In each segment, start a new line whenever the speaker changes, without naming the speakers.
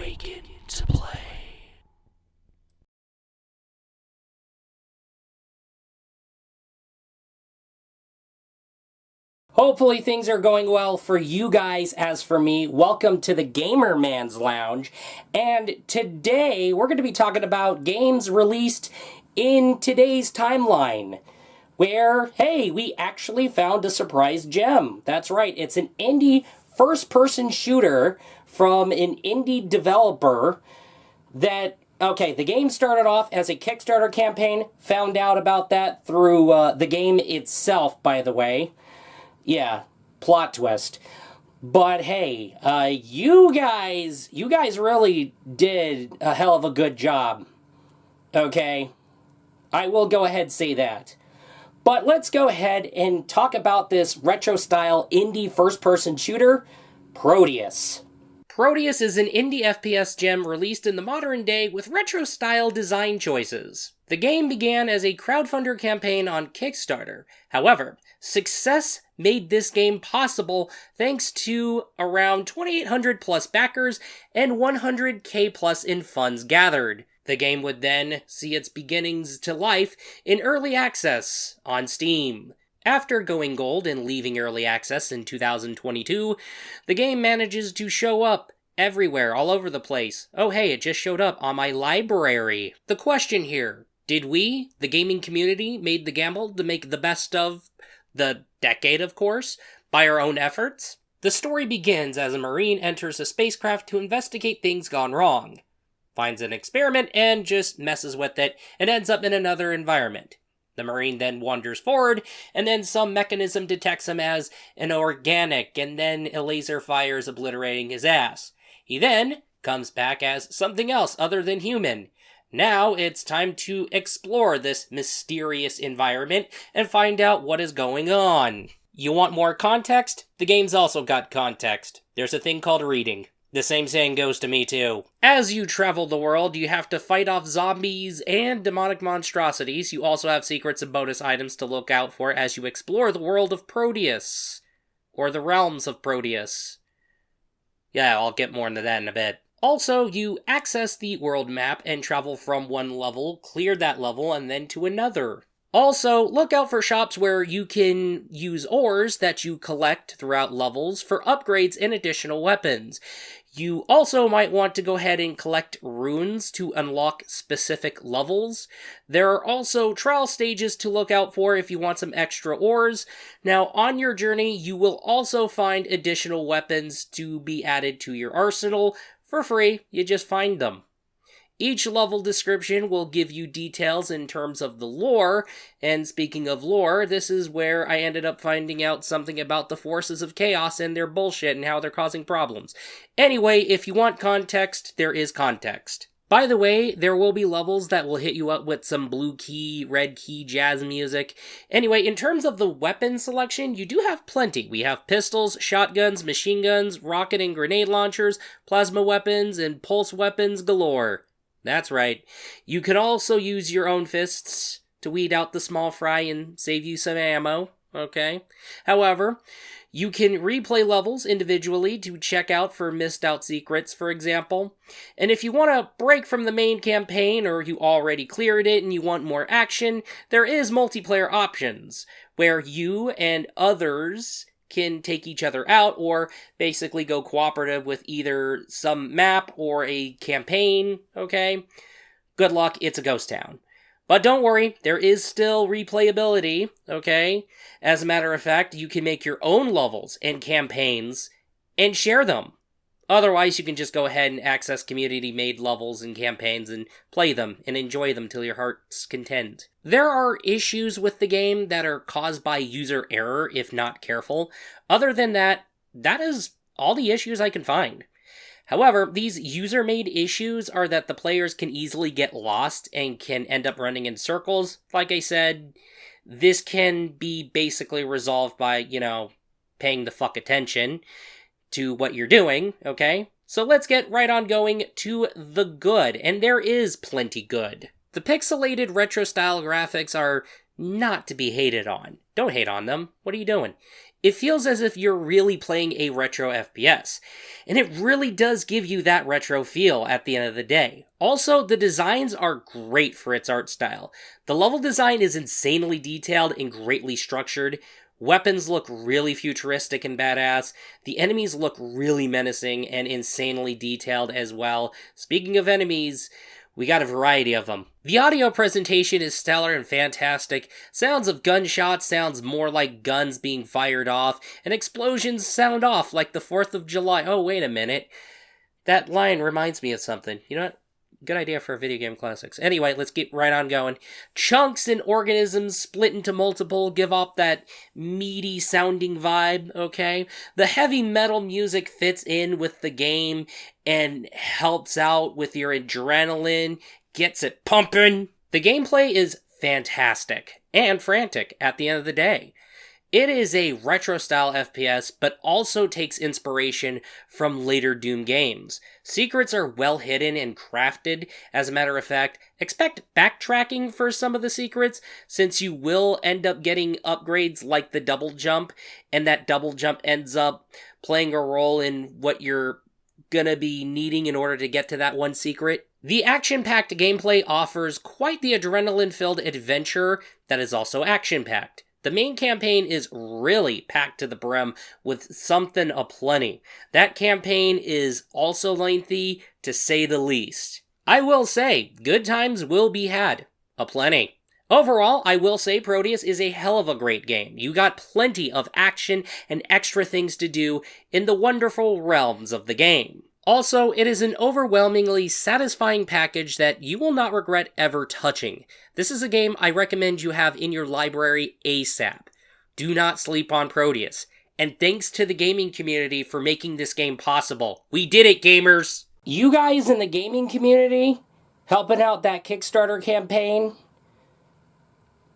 Awaken to play. Hopefully things are going well for you guys as for me. Welcome to the Gamer Man's Lounge. And today we're going to be talking about games released in today's timeline. Where, hey, we actually found a surprise gem. That's right, it's an indie first-person shooter from an indie developer that, okay, the game started off as a Kickstarter campaign. Found out about that through the game itself, by the way. Yeah, plot twist. But hey, you guys really did a hell of a good job. Okay? I will go ahead and say that. But let's go ahead and talk about this retro-style indie first-person shooter, Prodeus. Prodeus is an indie FPS gem released in the modern day with retro-style design choices. The game began as a crowdfunder campaign on Kickstarter. However, success made this game possible thanks to around 2,800 plus backers and 100k plus in funds gathered. The game would then see its beginnings to life in early access on Steam. After going gold and leaving early access in 2022, the game manages to show up everywhere, all over the place. Oh hey, it just showed up on my library. The question here, did we, the gaming community, made the gamble to make the best of the decade, of course, by our own efforts? The story begins as a Marine enters a spacecraft to investigate things gone wrong. Finds an experiment and just messes with it and ends up in another environment. The Marine then wanders forward, and then some mechanism detects him as an organic, and then a laser fires, obliterating his ass. He then comes back as something else other than human. Now it's time to explore this mysterious environment and find out what is going on. You want more context? The game's also got context. There's a thing called reading. The same saying goes to me too. As you travel the world, you have to fight off zombies and demonic monstrosities. You also have secrets and bonus items to look out for as you explore the world of Prodeus. Or the realms of Prodeus. Yeah, I'll get more into that in a bit. Also, you access the world map and travel from one level, clear that level, and then to another. Also, look out for shops where you can use ores that you collect throughout levels for upgrades and additional weapons. You also might want to go ahead and collect runes to unlock specific levels. There are also trial stages to look out for if you want some extra ores. Now, on your journey, you will also find additional weapons to be added to your arsenal. For free, you just find them. Each level description will give you details in terms of the lore, and speaking of lore, this is where I ended up finding out something about the forces of chaos and their bullshit and how they're causing problems. Anyway, if you want context, there is context. By the way, there will be levels that will hit you up with some blue key, red key jazz music. Anyway, in terms of the weapon selection, you do have plenty. We have pistols, shotguns, machine guns, rocket and grenade launchers, plasma weapons, and pulse weapons galore. That's right. You can also use your own fists to weed out the small fry and save you some ammo, okay? However, you can replay levels individually to check out for missed out secrets, for example. And if you want to break from the main campaign, or you already cleared it and you want more action, there is multiplayer options, where you and others can take each other out, or basically go cooperative with either some map or a campaign, okay? Good luck, it's a ghost town. But don't worry, there is still replayability, okay? As a matter of fact, you can make your own levels and campaigns and share them. Otherwise, you can just go ahead and access community-made levels and campaigns and play them and enjoy them till your heart's content. There are issues with the game that are caused by user error if not careful. Other than that, that is all the issues I can find. However, these user-made issues are that the players can easily get lost and can end up running in circles. Like I said, this can be basically resolved by, paying the fuck attention to what you're doing, okay? So let's get right on going to the good, and there is plenty good. The pixelated retro-style graphics are not to be hated on. Don't hate on them. What are you doing? it feels as if you're really playing a retro FPS. And it really does give you that retro feel at the end of the day. Also, the designs are great for its art style. The level design is insanely detailed and greatly structured. Weapons look really futuristic and badass. The enemies look really menacing and insanely detailed as well. Speaking of enemies, we got a variety of them. The audio presentation is stellar and fantastic. Sounds of gunshots sounds more like guns being fired off, and explosions sound off like the 4th of July. Oh, wait a minute. That line reminds me of something. You know what? Good idea for video game classics. Anyway, let's get right on going. Chunks and organisms split into multiple give off that meaty sounding vibe, okay? The heavy metal music fits in with the game and helps out with your adrenaline, gets it pumping. The gameplay is fantastic and frantic at the end of the day. It is a retro-style FPS, but also takes inspiration from later Doom games. Secrets are well hidden and crafted. As a matter of fact, expect backtracking for some of the secrets, since you will end up getting upgrades like the double jump, and that double jump ends up playing a role in what you're gonna be needing in order to get to that one secret. The action-packed gameplay offers quite the adrenaline-filled adventure that is also action-packed. The main campaign is really packed to the brim with something aplenty. That campaign is also lengthy, to say the least. I will say, good times will be had. Aplenty. Overall, I will say Prodeus is a hell of a great game. You got plenty of action and extra things to do in the wonderful realms of the game. Also, it is an overwhelmingly satisfying package that you will not regret ever touching. This is a game I recommend you have in your library ASAP. Do not sleep on Prodeus. And thanks to the gaming community for making this game possible. We did it, gamers! You guys in the gaming community, helping out that Kickstarter campaign,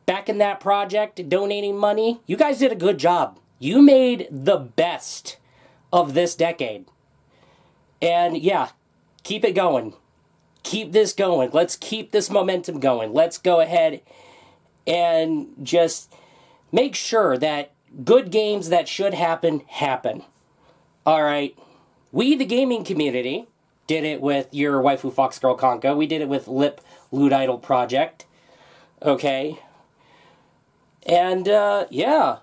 backing that project, donating money, you guys did a good job. You made the best of this decade. And yeah, keep it going. Keep this going. Let's keep this momentum going. Let's go ahead and just make sure that good games that should happen, happen. Alright, we, the gaming community, did it with your waifu Fox Girl Conka. We did it with Lip Loot Idol Project. Okay. And, yeah.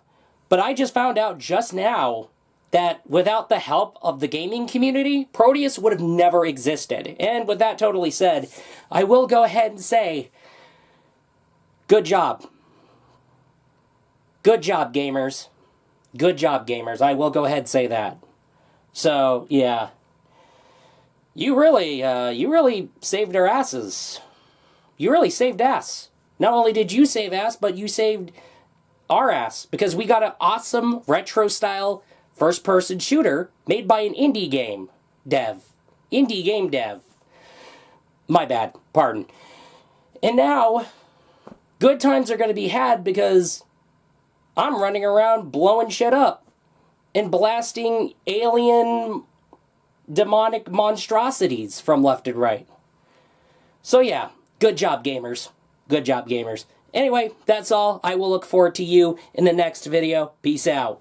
But I just found out just now that without the help of the gaming community, Prodeus would have never existed. And with that totally said, I will go ahead and say, good job. Good job, gamers. Good job, gamers. I will go ahead and say that. So, yeah. You really saved our asses. You really saved ass. Not only did you save ass, but you saved our ass. Because we got an awesome retro-style first-person shooter made by an indie game dev. Indie game dev. My bad. Pardon. And now, good times are going to be had because I'm running around blowing shit up and blasting alien demonic monstrosities from left and right. So yeah, good job, gamers. Good job, gamers. Anyway, that's all. I will look forward to you in the next video. Peace out.